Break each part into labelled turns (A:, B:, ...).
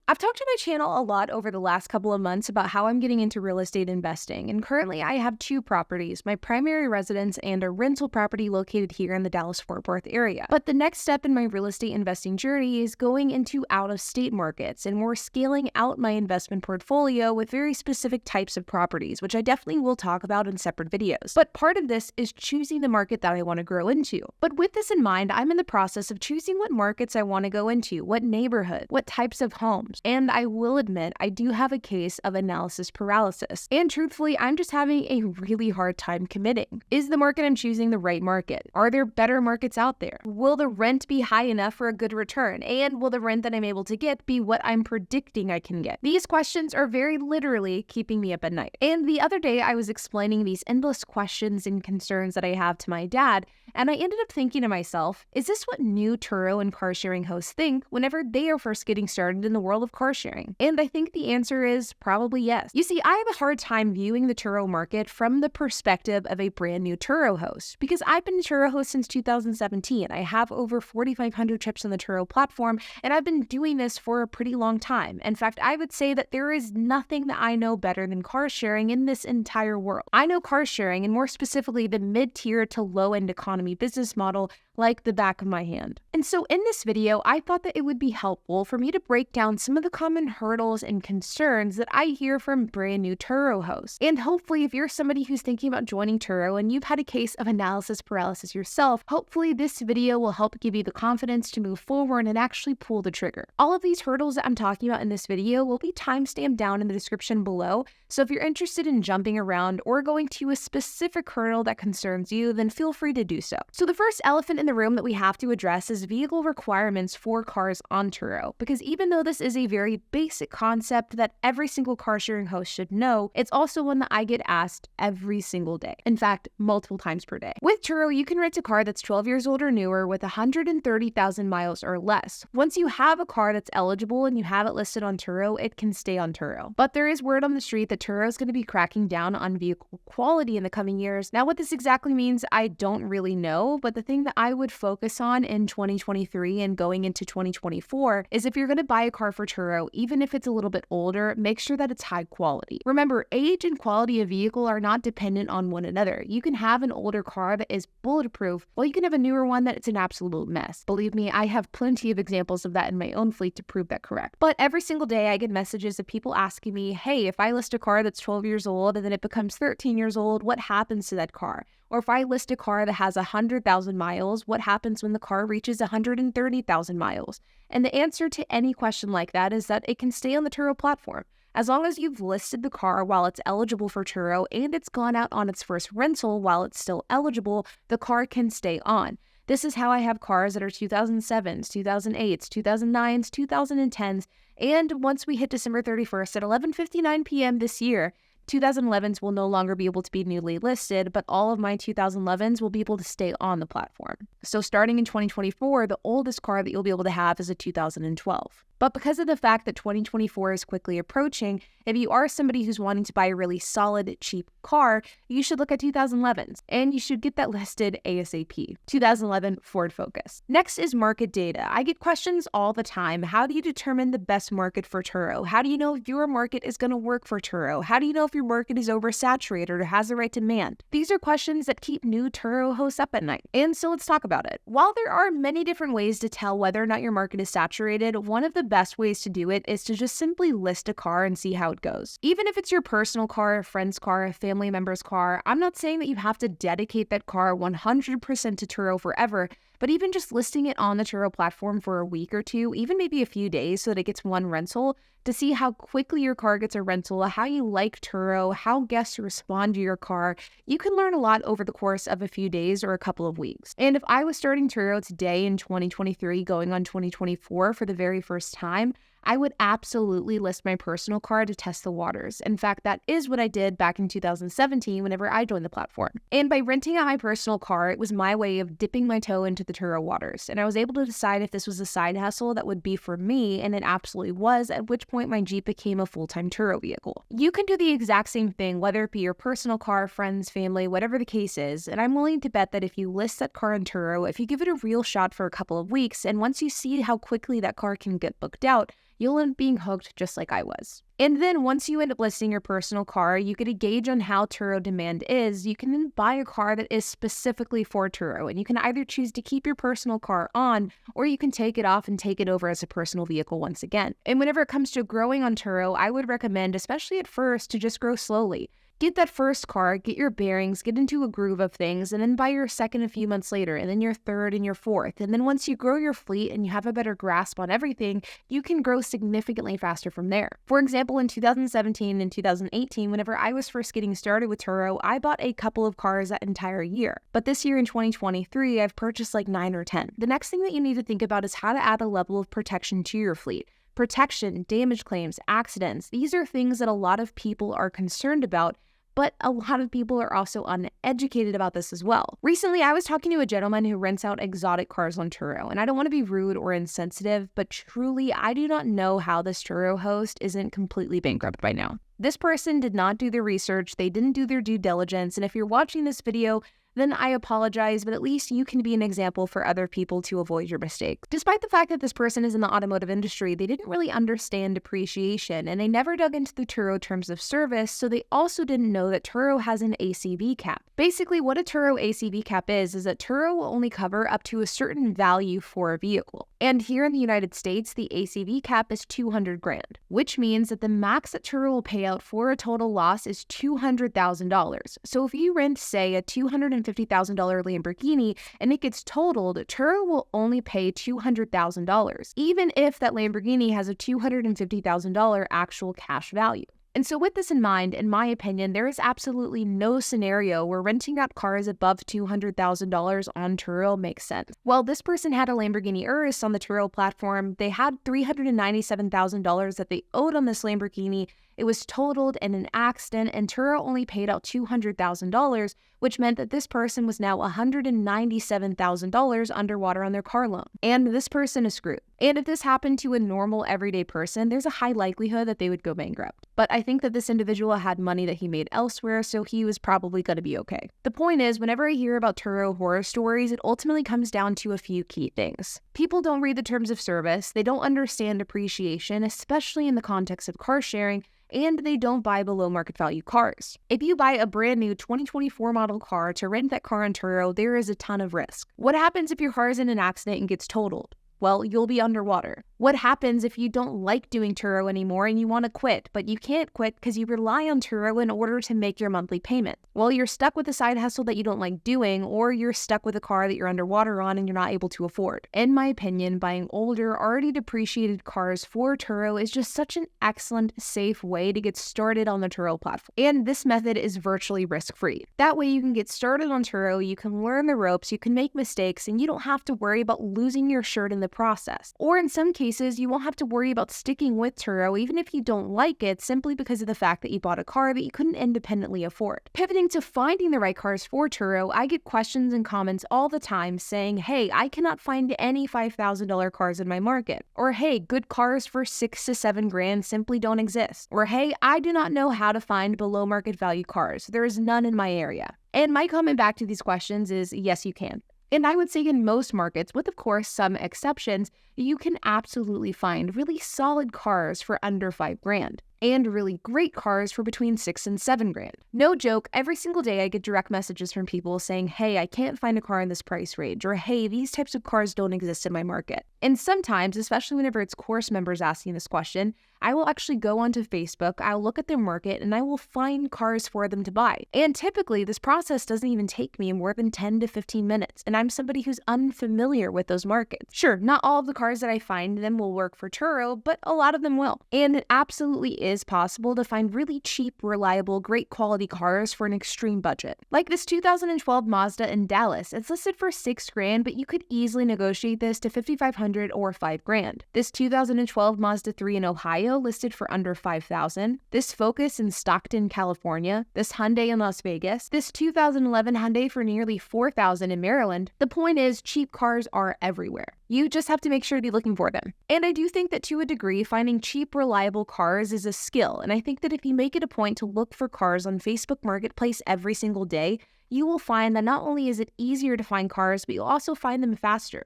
A: I've talked to my channel a lot over the last couple of months about how I'm getting into real estate investing, and currently I have two properties, my primary residence and a rental property located here in the Dallas-Fort Worth area. But the next step in my real estate investing journey is going into out-of-state markets, and we're scaling out my investment portfolio with very specific types of properties, which I definitely will talk about in separate videos. But part of this is choosing the market that I want to grow into. But with this in mind, I'm in the process of choosing what markets I want to go into, what neighborhood, what types of homes. And I will admit, I do have a case of analysis paralysis. And truthfully, I'm just having a really hard time committing. Is the market I'm choosing the right market? Are there better markets out there? Will the rent be high enough for a good return? And will the rent that I'm able to get be what I'm predicting I can get? These questions are very literally keeping me up at night. And the other day, I was explaining these endless questions and concerns that I have to my dad, and I ended up thinking to myself, is this what new Turo and car sharing hosts think whenever they are first getting started in the world of car sharing? And I think the answer is probably yes. You see, I have a hard time viewing the Turo market from the perspective of a brand new Turo host, because I've been a Turo host since 2017. I have over 4,500 trips on the Turo platform, and I've been doing this for a pretty long time. In fact, I would say that there is nothing that I know better than car sharing in this entire world. I know car sharing, and more specifically the mid-tier to low-end economy business model, like the back of my hand. And so in this video, I thought that it would be helpful for me to break down some of the common hurdles and concerns that I hear from brand new Turo hosts. And hopefully, if you're somebody who's thinking about joining Turo and you've had a case of analysis paralysis yourself, hopefully this video will help give you the confidence to move forward and actually pull the trigger. All of these hurdles that I'm talking about in this video will be timestamped down in the description below. So if you're interested in jumping around or going to a specific hurdle that concerns you, then feel free to do so. So the first elephant in the room that we have to address is vehicle requirements for cars on Turo, because even though this is a very basic concept that every single car sharing host should know, it's also one that I get asked every single day. In fact, multiple times per day. With Turo, you can rent a car that's 12 years old or newer with 130,000 miles or less. Once you have a car that's eligible and you have it listed on Turo, it can stay on Turo. But there is word on the street that Turo is going to be cracking down on vehicle quality in the coming years. Now, what this exactly means, I don't really know, but the thing that I would focus on in 2023 and going into 2024 is if you're going to buy a car for Turo, even if it's a little bit older, make sure that it's high quality. Remember, age and quality of vehicle are not dependent on one another. You can have an older car that is bulletproof, while you can have a newer one that it's an absolute mess. Believe me, I have plenty of examples of that in my own fleet to prove that correct. But every single day I get messages of people asking me, hey, if I list a car that's 12 years old and then it becomes 13 years old, what happens to that car? Or if I list a car that has 100,000 miles, what happens when the car reaches 130,000 miles? And the answer to any question like that is that it can stay on the Turo platform. As long as you've listed the car while it's eligible for Turo and it's gone out on its first rental while it's still eligible, the car can stay on. This is how I have cars that are 2007s, 2008s, 2009s, 2010s, and once we hit December 31st at 11:59 p.m. this year, 2011s will no longer be able to be newly listed, but all of my 2011s will be able to stay on the platform. So starting in 2024, the oldest car that you'll be able to have is a 2012. But because of the fact that 2024 is quickly approaching, if you are somebody who's wanting to buy a really solid, cheap car, you should look at 2011s, and you should get that listed ASAP. 2011 Ford Focus. Next is market data. I get questions all the time. How do you determine the best market for Turo? How do you know if your market is going to work for Turo? How do you know if your market is oversaturated or has the right demand? These are questions that keep new Turo hosts up at night. And so let's talk about it. While there are many different ways to tell whether or not your market is saturated, one of the best ways to do it is to just simply list a car and see how it goes. Even if it's your personal car, a friend's car, a family member's car, I'm not saying that you have to dedicate that car 100% to Turo forever, but even just listing it on the Turo platform for a week or two, even maybe a few days so that it gets one rental, to see how quickly your car gets a rental, how you like Turo, how guests respond to your car, you can learn a lot over the course of a few days or a couple of weeks. And if I was starting Turo today in 2023, going on 2024 for the very first time, I would absolutely list my personal car to test the waters. In fact, that is what I did back in 2017 whenever I joined the platform. And by renting out my personal car, it was my way of dipping my toe into the Turo waters. And I was able to decide if this was a side hustle that would be for me, and it absolutely was, at which point my Jeep became a full-time Turo vehicle. You can do the exact same thing, whether it be your personal car, friends, family, whatever the case is, and I'm willing to bet that if you list that car on Turo, if you give it a real shot for a couple of weeks, and once you see how quickly that car can get booked out, you'll end up being hooked just like I was. And then once you end up listing your personal car, you get a gauge on how Turo demand is. You can then buy a car that is specifically for Turo, and you can either choose to keep your personal car on, or you can take it off and take it over as a personal vehicle once again. And whenever it comes to growing on Turo, I would recommend, especially at first, to just grow slowly. Get that first car, get your bearings, get into a groove of things, and then buy your second a few months later, and then your third and your fourth. And then once you grow your fleet and you have a better grasp on everything, you can grow significantly faster from there. For example, in 2017 and 2018, whenever I was first getting started with Turo, I bought a couple of cars that entire year. But this year in 2023, I've purchased like 9 or 10. The next thing that you need to think about is how to add a level of protection to your fleet. Protection, damage claims, accidents, these are things that a lot of people are concerned about, but a lot of people are also uneducated about this as well. Recently, I was talking to a gentleman who rents out exotic cars on Turo, and I don't want to be rude or insensitive, but truly, I do not know how this Turo host isn't completely bankrupt by now. This person did not do their research, they didn't do their due diligence, and if you're watching this video, then I apologize, but at least you can be an example for other people to avoid your mistakes. Despite the fact that this person is in the automotive industry, they didn't really understand depreciation, and they never dug into the Turo terms of service, so they also didn't know that Turo has an ACV cap. Basically, what a Turo ACV cap is that Turo will only cover up to a certain value for a vehicle. And here in the United States, the ACV cap is $200,000, which means that the max that Turo will pay out for a total loss is $200,000. So if you rent, say, a $250,000 Lamborghini and it gets totaled, Turo will only pay $200,000, even if that Lamborghini has a $250,000 actual cash value. And so with this in mind, in my opinion, there is absolutely no scenario where renting out cars above $200,000 on Turo makes sense. While this person had a Lamborghini Urus on the Turo platform, they had $397,000 that they owed on this Lamborghini. It was totaled in an accident, and Turo only paid out $200,000, which meant that this person was now $197,000 underwater on their car loan. And this person is screwed. And if this happened to a normal everyday person, there's a high likelihood that they would go bankrupt. But I think that this individual had money that he made elsewhere, so he was probably going to be okay. The point is, whenever I hear about Turo horror stories, it ultimately comes down to a few key things. People don't read the terms of service, they don't understand depreciation, especially in the context of car sharing, and they don't buy below market value cars. If you buy a brand new 2024 model car to rent that car on Turo, there is a ton of risk. What happens if your car is in an accident and gets totaled? Well, you'll be underwater. What happens if you don't like doing Turo anymore and you want to quit, but you can't quit because you rely on Turo in order to make your monthly payment? Well, you're stuck with a side hustle that you don't like doing, or you're stuck with a car that you're underwater on and you're not able to afford. In my opinion, buying older, already depreciated cars for Turo is just such an excellent, safe way to get started on the Turo platform. And this method is virtually risk-free. That way you can get started on Turo, you can learn the ropes, you can make mistakes, and you don't have to worry about losing your shirt in the process. Or in some cases, you won't have to worry about sticking with Turo even if you don't like it, simply because of the fact that you bought a car that you couldn't independently afford. Pivoting to finding the right cars for Turo, I get questions and comments all the time saying, hey, I cannot find any $5,000 cars in my market. Or hey, good cars for $6,000 to $7,000 simply don't exist. Or hey, I do not know how to find below market value cars. There is none in my area. And my comment back to these questions is, yes, you can. And I would say in most markets, with of course some exceptions, you can absolutely find really solid cars for under $5,000. And really great cars for between $6,000 and $7,000. No joke, every single day I get direct messages from people saying, hey, I can't find a car in this price range, or hey, these types of cars don't exist in my market. And sometimes, especially whenever it's course members asking this question, I will actually go onto Facebook, I'll look at their market, and I will find cars for them to buy. And typically, this process doesn't even take me more than 10 to 15 minutes, and I'm somebody who's unfamiliar with those markets. Sure, not all of the cars that I find them will work for Turo, but a lot of them will. And it absolutely is possible to find really cheap, reliable, great quality cars for an extreme budget. Like this 2012 Mazda in Dallas, it's listed for $6,000, but you could easily negotiate this to $5,500 or $5,000. This 2012 Mazda 3 in Ohio, listed for under $5,000. This Focus in Stockton, California. This Hyundai in Las Vegas. This 2011 Hyundai for nearly $4,000 in Maryland. The point is, cheap cars are everywhere. You just have to make sure to be looking for them. And I do think that to a degree, finding cheap, reliable cars is a skill. And I think that if you make it a point to look for cars on Facebook Marketplace every single day, you will find that not only is it easier to find cars, but you'll also find them faster.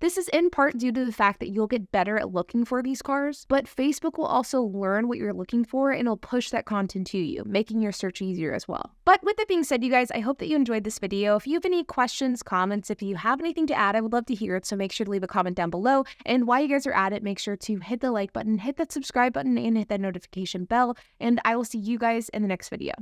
A: This is in part due to the fact that you'll get better at looking for these cars, but Facebook will also learn what you're looking for and it'll push that content to you, making your search easier as well. But with that being said, you guys, I hope that you enjoyed this video. If you have any questions, comments, if you have anything to add, I would love to hear it, so make sure to leave a comment down below. And while you guys are at it, make sure to hit the like button, hit that subscribe button, and hit that notification bell, and I will see you guys in the next video.